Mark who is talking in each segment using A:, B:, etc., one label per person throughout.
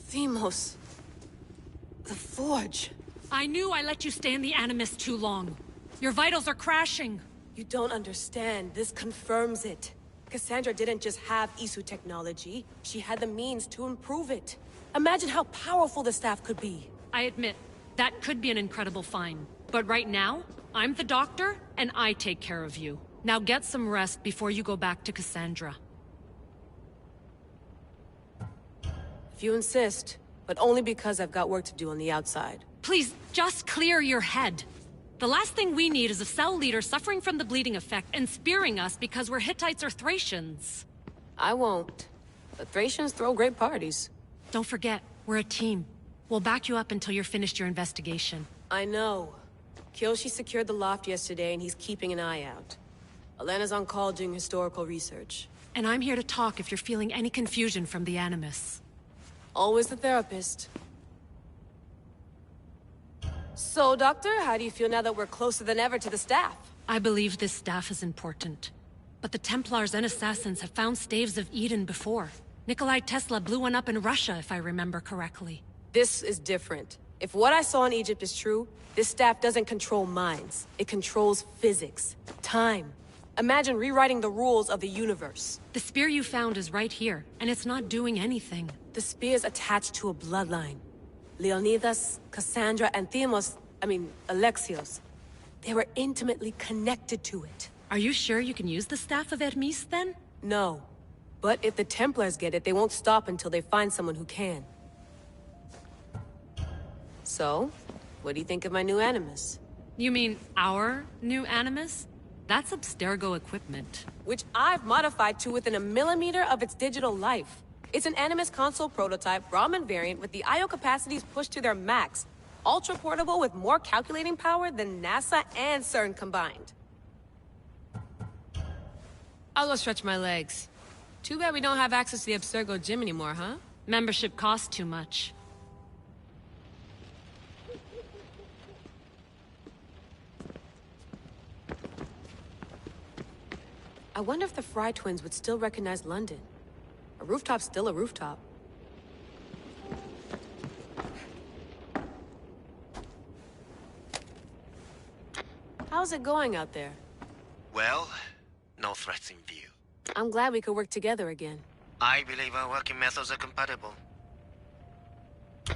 A: Themos. The Forge.
B: I knew I let you stay in the Animus too long. Your vitals are crashing.
A: You don't understand. This confirms it. Cassandra didn't just have Isu technology. She had the means to improve it. Imagine how powerful the staff could be.
B: I admit, that could be an incredible find. But right now, I'm the doctor, and I take care of you. Now get some rest before you go back to Cassandra.
A: If you insist, but only because I've got work to do on the outside.
B: Please, just clear your head. The last thing we need is a cell leader suffering from the bleeding effect and spearing us because we're Hittites or Thracians.
A: I won't. The Thracians throw great parties.
B: Don't forget, we're a team. We'll back you up until you're finished your investigation.
A: I know. Kyoshi secured the loft yesterday and he's keeping an eye out. Elena's on call doing historical research.
B: And I'm here to talk if you're feeling any confusion from the Animus.
A: Always the therapist. So, Doctor, how do you feel now that we're closer than ever to the staff?
B: I believe this staff is important. But the Templars and Assassins have found staves of Eden before. Nikolai Tesla blew one up in Russia, if I remember correctly.
A: This is different. If what I saw in Egypt is true, this staff doesn't control minds. It controls physics, time. Imagine rewriting the rules of the universe.
B: The spear you found is right here, and it's not doing anything.
A: The spear's attached to a bloodline. Leonidas, Cassandra, and Alexios. They were intimately connected to it.
B: Are you sure you can use the Staff of Hermes, then?
A: No. But if the Templars get it, they won't stop until they find someone who can. So, what do you think of my new Animus?
B: You mean our new Animus? That's Abstergo equipment.
A: Which I've modified to within a millimeter of its digital life. It's an Animus console prototype, Raman variant, with the I/O capacities pushed to their max. Ultra-portable with more calculating power than NASA and CERN combined. I'll go stretch my legs. Too bad we don't have access to the Abstergo gym anymore, huh?
B: Membership costs too much.
A: I wonder if the Fry twins would still recognize London. A rooftop's still a rooftop. How's it going out there?
C: Well, no threats in view.
A: I'm glad we could work together again.
C: I believe our working methods are compatible.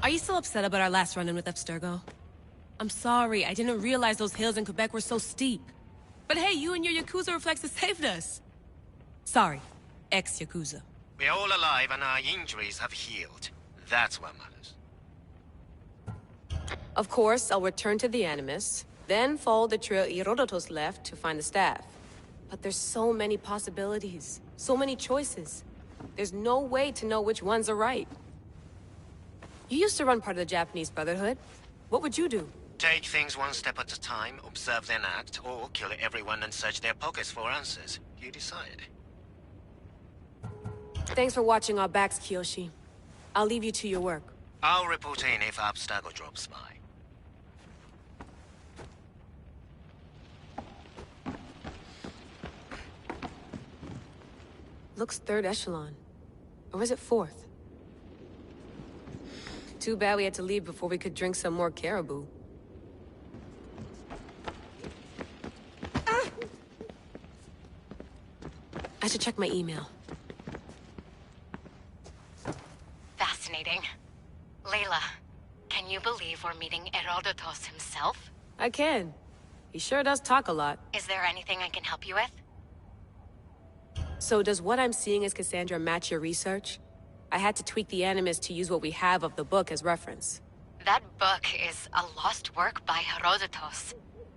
A: Are you still upset about our last run-in with Abstergo? I'm sorry, I didn't realize those hills in Quebec were so steep. But hey, you and your Yakuza reflexes saved us. Sorry, ex-Yakuza.
C: We're all alive and our injuries have healed. That's what matters.
A: Of course, I'll return to the Animus, then follow the trail Herodotus left to find the staff. But there's so many possibilities, so many choices. There's no way to know which ones are right. You used to run part of the Japanese Brotherhood. What would you do?
C: Take things one step at a time, observe then act, or kill everyone and search their pockets for answers. You decide.
A: Thanks for watching our backs, Kiyoshi. I'll leave you to your work.
C: I'll report in if Abstergo drops by.
A: Looks third echelon. Or is it fourth? Too bad we had to leave before we could drink some more caribou. I should check my email.
D: Fascinating. Layla, can you believe we're meeting Herodotus himself?
A: I can. He sure does talk a lot.
D: Is there anything I can help you with?
A: So does what I'm seeing as Cassandra match your research? I had to tweak the Animus to use what we have of the book as reference.
D: That book is a lost work by Herodotus.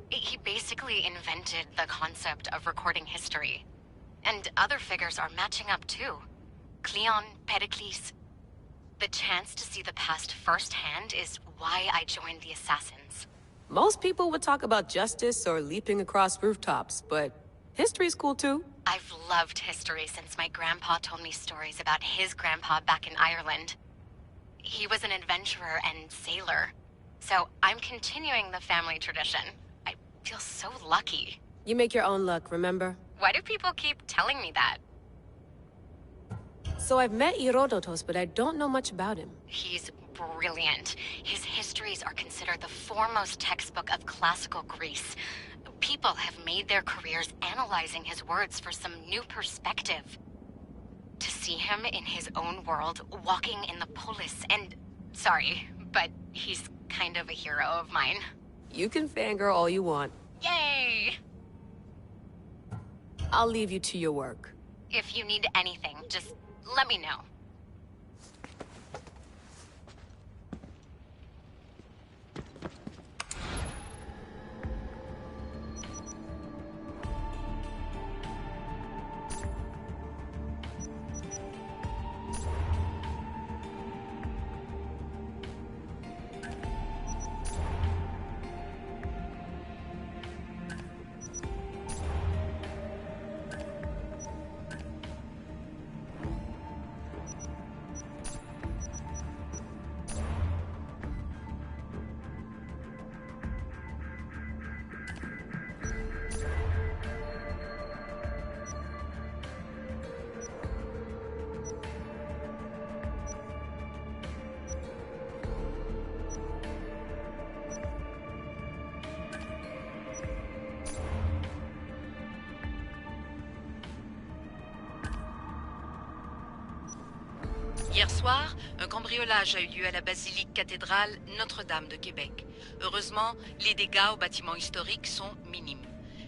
D: He basically invented the concept of recording history. And other figures are matching up too. Cleon, Pericles. The chance to see the past firsthand is why I joined the Assassins.
A: Most people would talk about justice or leaping across rooftops, but history's cool too.
D: I've loved history since my grandpa told me stories about his grandpa back in Ireland. He was an adventurer and sailor. So I'm continuing the family tradition. I feel so lucky.
A: You make your own luck, remember?
D: Why do people keep telling me that?
A: So I've met Herodotus, but I don't know much about him.
D: He's brilliant. His histories are considered the foremost textbook of classical Greece. People have made their careers analyzing his words for some new perspective. To see him in his own world, walking in the polis, and... Sorry, but he's kind of a hero of mine.
A: You can fangirl all you want.
D: Yay!
A: I'll leave you to your work.
D: If you need anything, just let me know.
E: Hier soir, un cambriolage a eu lieu à la basilique cathédrale Notre-Dame de Québec. Heureusement, les dégâts au bâtiment historique sont minimes.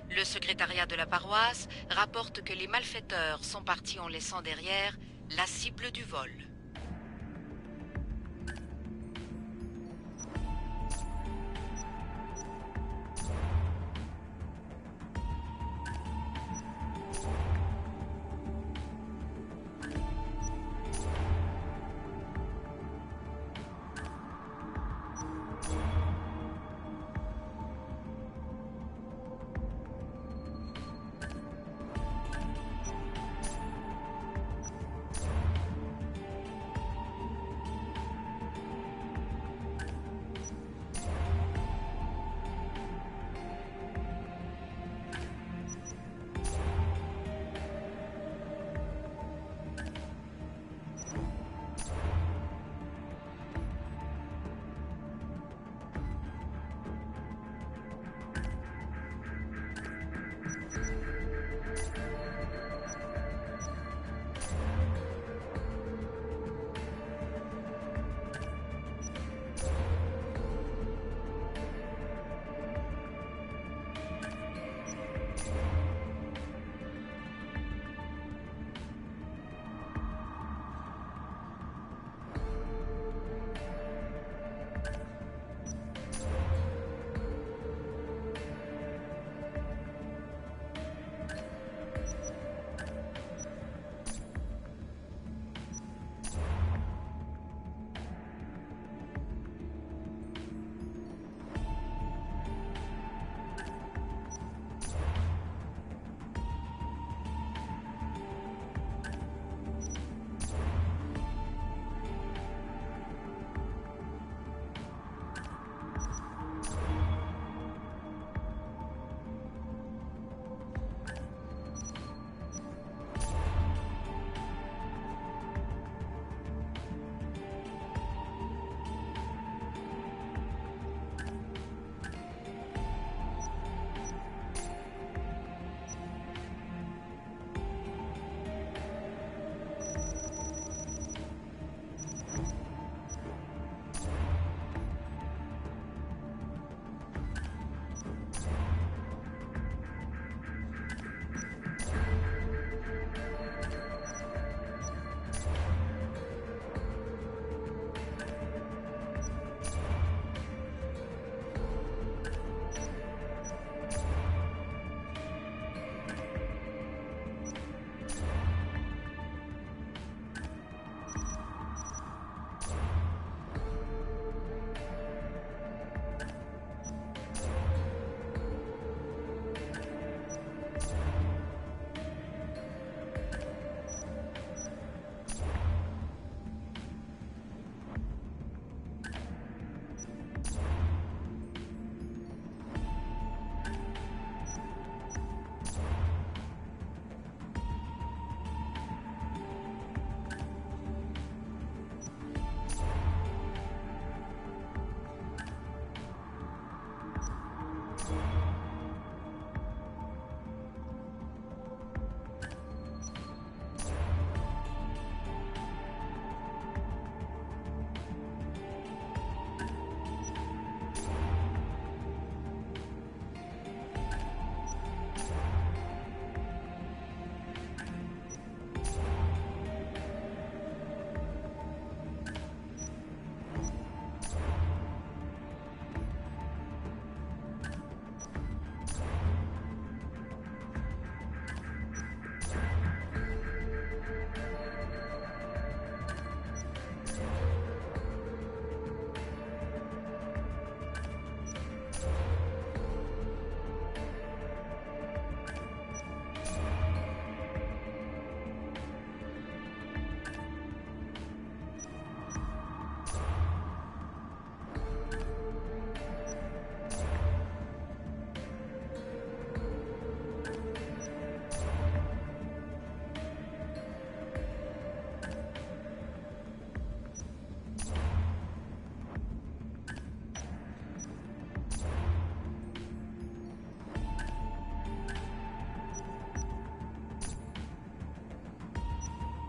E: Le secrétariat de la paroisse rapporte que les malfaiteurs sont partis en laissant derrière la cible du vol.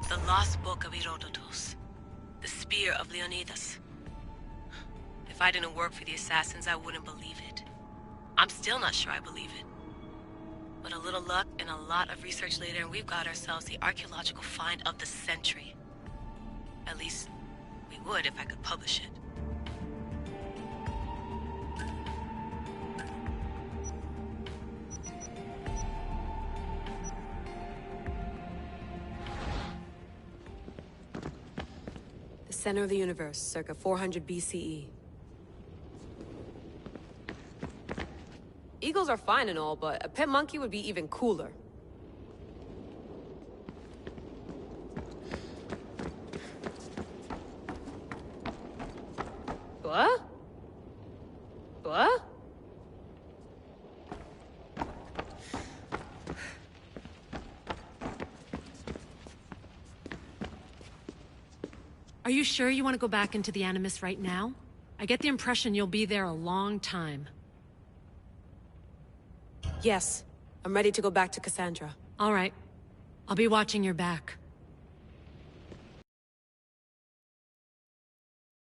A: The Lost Book of Herodotus. The Spear of Leonidas. If I didn't work for the assassins, I wouldn't believe it. I'm still not sure I believe it. But a little luck and a lot of research later, and we've got ourselves the archaeological find of the century. At least, we would if I could publish it. The center of the universe, circa 400 BCE. Eagles are fine and all, but a pet monkey would be even cooler. What? What?
B: Are you sure you want to go back into the Animus right now? I get the impression you'll be there a long time.
A: Yes. I'm ready to go back to Cassandra.
B: All right. I'll be watching your back.